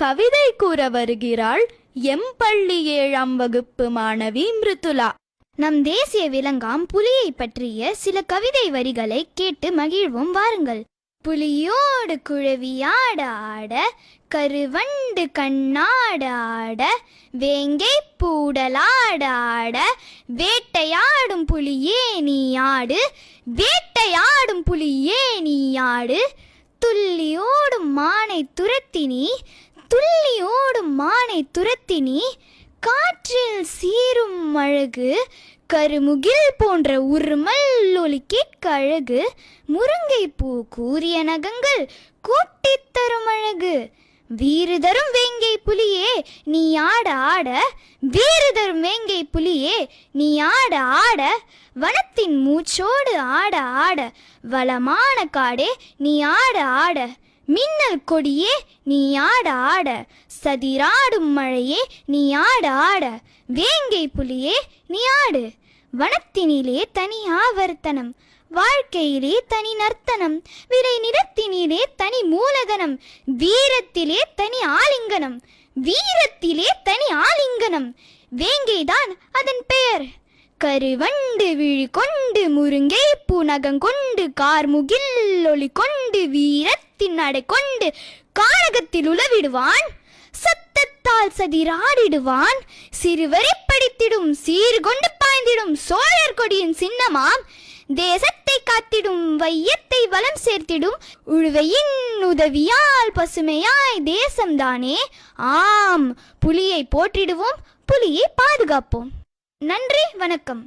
கவிதை கூற வருகிறாள் எம் பள்ளி 7ஆம் வகுப்பு மாணவி மிருதுலா. நம் தேசிய விலங்காம் புலியை பற்றிய சில கவிதை வரிகளை கேட்டு மகிழ்வோம் வாருங்கள். புலியோடு குழவியாட ஆட, கருவண்டு கண்ணாட ஆட, வேங்கை பூடலாட ஆட, வேட்டையாடும் புலியே நீ ஆடு, வேட்டையாடும் புலியே நீ ஆடு, துள்ளியோடும் மானை துரத்தினி, துள்ளியோடும் மானை துரத்தினி, காற்றில் சீரும் அழகு, கருமுகில் போன்ற உருமல் ஒலி கேட்க அழகு, முருங்கை பூ கூறிய நகங்கள் கூட்டித் தரும் அழகு, வீறு தரும் வேங்கை புலியே நீ ஆட ஆட, வீறு தரும் வேங்கை புலியே நீ ஆட ஆட, வனத்தின் மூச்சோடு ஆட ஆட, வளமான காடே நீ ஆட ஆட, மின்னல் கொடியே நீ ஆட ஆட, சதிராடும் மழையே நீ ஆட ஆட, வேங்கை புலியே நீ ஆடு. வனத்தினிலே தனி ஆவர்த்தனம், வாழ்க்கையிலே தனி நர்த்தனம், விரை நிறத்தினிலே தனி மூலதனம், வீரத்திலே தனி ஆலிங்கனம், வீரத்திலே தனி ஆலிங்கனம், வேங்கைதான் அதன் பெயர். கருவண்டு விழி கொண்டு, முருங்கை பூநகங்கொண்டு, கார்முகில் ஒளி கொண்டு, வீரத்தின் நடை கொண்டு கானகத்தில் உலவிடுவான், சத்தத்தால் சதிராடிடுவான், சிறுவரை படித்திடும் சீர்கொண்டு பாய்ந்திடும் சோழர் கொடியின் சின்னமாம், தேசத்தை காத்திடும் வையத்தை வளம் சேர்த்திடும் உழுவையின் உதவியால் பசுமையாய் தேசம்தானே. ஆம், புலியை போற்றிடுவோம், புலியை பாதுகாப்போம். நன்றி, வணக்கம்.